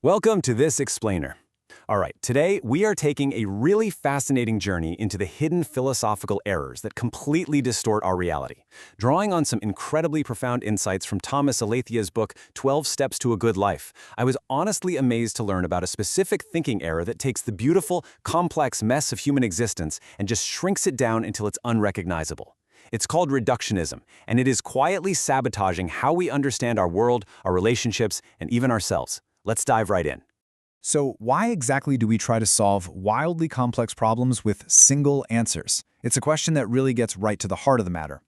Welcome to this explainer. All right, today we are taking a really fascinating journey into the hidden philosophical errors that completely distort our reality. Drawing on some incredibly profound insights from Thomas Alethia's book, 12 Steps to a Good Life, I was honestly amazed to learn about a specific thinking error that takes the beautiful, complex mess of human existence and just shrinks it down until it's unrecognizable. It's called reductionism, and it is quietly sabotaging how we understand our world, our relationships, and even ourselves. Let's dive right in. So why exactly do we try to solve wildly complex problems with single answers? It's a question that really gets right to the heart of the matter.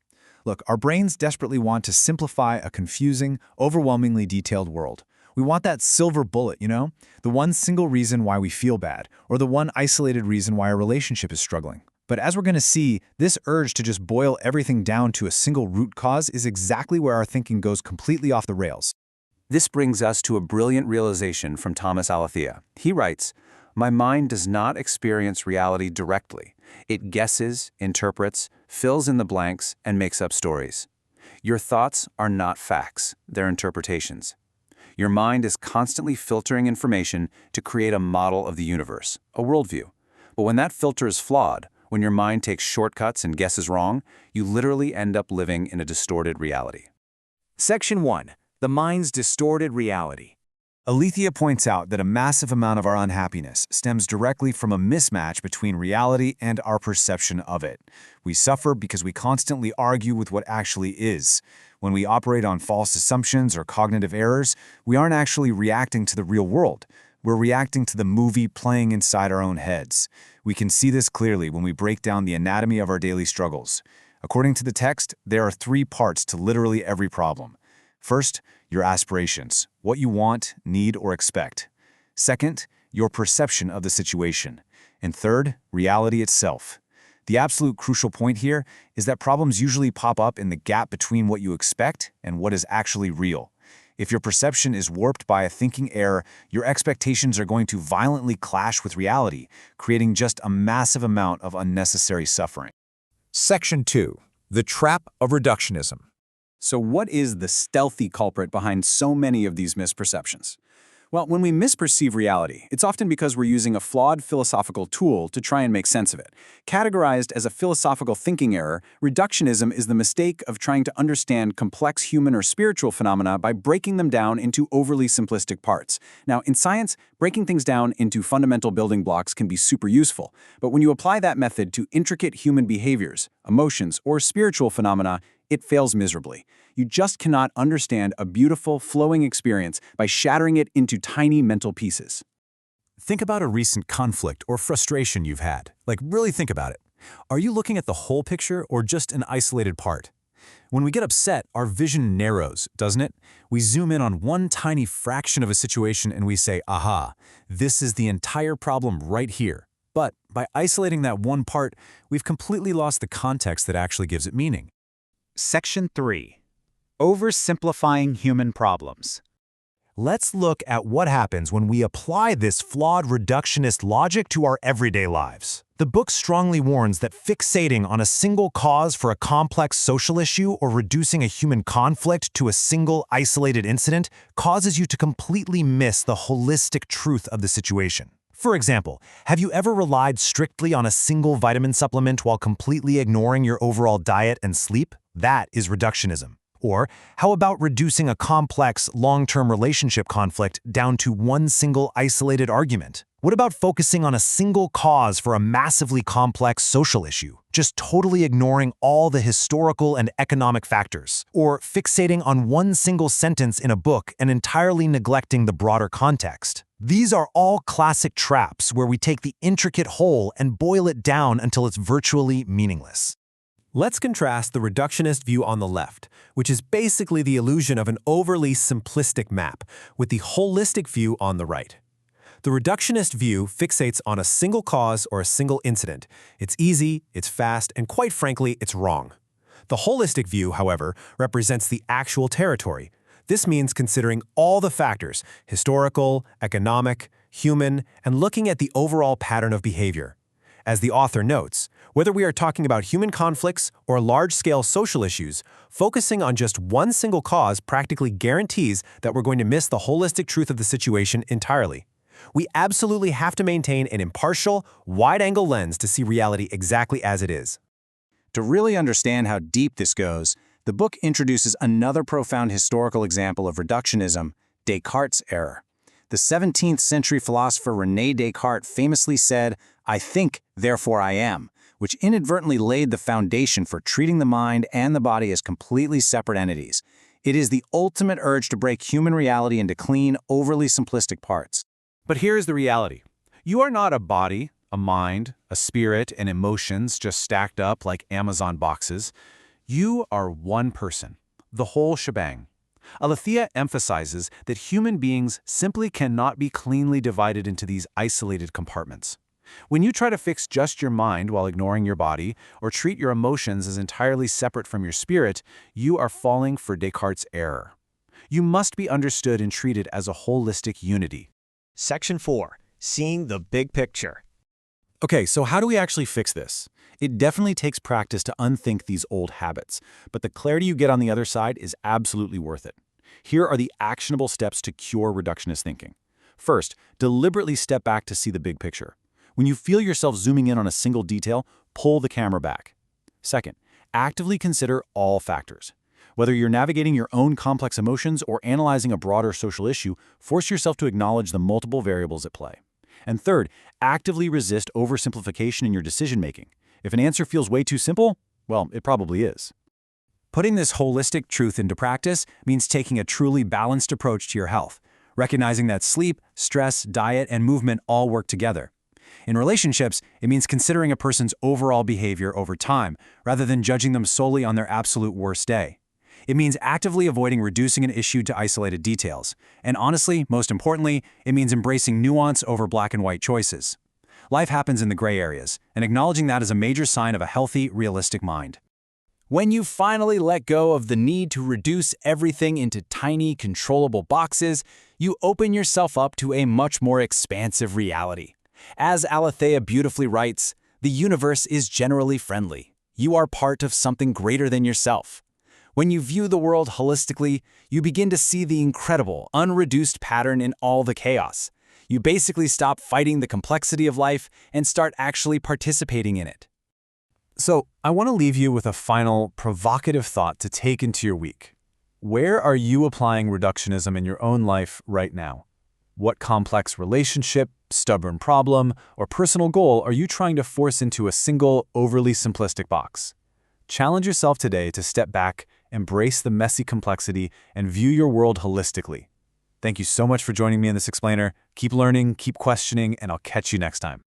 Look, our brains desperately want to simplify a confusing, overwhelmingly detailed world. We want that silver bullet, the one single reason why we feel bad, or the one isolated reason why a relationship is struggling. But as we're going to see, this urge to just boil everything down to a single root cause is exactly where our thinking goes completely off the rails. This brings us to a brilliant realization from Thomas Alethia. He writes, "My mind does not experience reality directly. It guesses, interprets, fills in the blanks, and makes up stories. Your thoughts are not facts, they're interpretations. Your mind is constantly filtering information to create a model of the universe, a worldview. But when that filter is flawed, when your mind takes shortcuts and guesses wrong, you literally end up living in a distorted reality." Section 1. The mind's distorted reality. Alethia points out that a massive amount of our unhappiness stems directly from a mismatch between reality and our perception of it. We suffer because we constantly argue with what actually is. When we operate on false assumptions or cognitive errors, we aren't actually reacting to the real world. We're reacting to the movie playing inside our own heads. We can see this clearly when we break down the anatomy of our daily struggles. According to the text, there are 3 parts to literally every problem. First, your aspirations, what you want, need, or expect. Second, your perception of the situation. And third, reality itself. The absolute crucial point here is that problems usually pop up in the gap between what you expect and what is actually real. If your perception is warped by a thinking error, your expectations are going to violently clash with reality, creating just a massive amount of unnecessary suffering. Section 2. The Trap of Reductionism. So what is the stealthy culprit behind so many of these misperceptions? Well, when we misperceive reality, it's often because we're using a flawed philosophical tool to try and make sense of it. Categorized as a philosophical thinking error, reductionism is the mistake of trying to understand complex human or spiritual phenomena by breaking them down into overly simplistic parts. Now, in science, breaking things down into fundamental building blocks can be super useful, but when you apply that method to intricate human behaviors, emotions, or spiritual phenomena, it fails miserably. You just cannot understand a beautiful, flowing experience by shattering it into tiny mental pieces. Think about a recent conflict or frustration you've had. Really think about it. Are you looking at the whole picture or just an isolated part? When we get upset, our vision narrows, doesn't it? We zoom in on one tiny fraction of a situation and we say, aha, this is the entire problem right here. But by isolating that one part, we've completely lost the context that actually gives it meaning. Section 3. Oversimplifying human problems. Let's look at what happens when we apply this flawed reductionist logic to our everyday lives. The book strongly warns that fixating on a single cause for a complex social issue or reducing a human conflict to a single isolated incident causes you to completely miss the holistic truth of the situation. For example, have you ever relied strictly on a single vitamin supplement while completely ignoring your overall diet and sleep? That is reductionism. Or how about reducing a complex, long-term relationship conflict down to one single isolated argument? What about focusing on a single cause for a massively complex social issue, just totally ignoring all the historical and economic factors? Or fixating on one single sentence in a book and entirely neglecting the broader context? These are all classic traps where we take the intricate whole and boil it down until it's virtually meaningless. Let's contrast the reductionist view on the left, which is basically the illusion of an overly simplistic map, with the holistic view on the right. The reductionist view fixates on a single cause or a single incident. It's easy, it's fast, and quite frankly, it's wrong. The holistic view, however, represents the actual territory. This means considering all the factors, historical, economic, human, and looking at the overall pattern of behavior. As the author notes, whether we are talking about human conflicts or large-scale social issues, focusing on just one single cause practically guarantees that we're going to miss the holistic truth of the situation entirely. We absolutely have to maintain an impartial, wide-angle lens to see reality exactly as it is. To really understand how deep this goes, the book introduces another profound historical example of reductionism, Descartes' error. The 17th century philosopher René Descartes famously said, "I think, therefore I am," which inadvertently laid the foundation for treating the mind and the body as completely separate entities. It is the ultimate urge to break human reality into clean, overly simplistic parts. But here's the reality. You are not a body, a mind, a spirit, and emotions just stacked up like Amazon boxes. You are one person, the whole shebang. Aletheia emphasizes that human beings simply cannot be cleanly divided into these isolated compartments. When you try to fix just your mind while ignoring your body, or treat your emotions as entirely separate from your spirit, you are falling for Descartes' error. You must be understood and treated as a holistic unity. Section 4. Seeing the big picture. Okay, so how do we actually fix this? It definitely takes practice to unthink these old habits, but the clarity you get on the other side is absolutely worth it. Here are the actionable steps to cure reductionist thinking. First, deliberately step back to see the big picture. When you feel yourself zooming in on a single detail, pull the camera back. Second, actively consider all factors. Whether you're navigating your own complex emotions or analyzing a broader social issue, force yourself to acknowledge the multiple variables at play. And third, actively resist oversimplification in your decision-making. If an answer feels way too simple, well, it probably is. Putting this holistic truth into practice means taking a truly balanced approach to your health, recognizing that sleep, stress, diet, and movement all work together. In relationships, it means considering a person's overall behavior over time, rather than judging them solely on their absolute worst day. It means actively avoiding reducing an issue to isolated details. And honestly, most importantly, it means embracing nuance over black and white choices. Life happens in the gray areas, and acknowledging that is a major sign of a healthy, realistic mind. When you finally let go of the need to reduce everything into tiny, controllable boxes, you open yourself up to a much more expansive reality. As Aletheia beautifully writes, the universe is generally friendly. You are part of something greater than yourself. When you view the world holistically, you begin to see the incredible, unreduced pattern in all the chaos. You basically stop fighting the complexity of life and start actually participating in it. So, I want to leave you with a final, provocative thought to take into your week. Where are you applying reductionism in your own life right now? What complex relationship, stubborn problem, or personal goal are you trying to force into a single, overly simplistic box? Challenge yourself today to step back, embrace the messy complexity, and view your world holistically. Thank you so much for joining me in this explainer. Keep learning, keep questioning, and I'll catch you next time.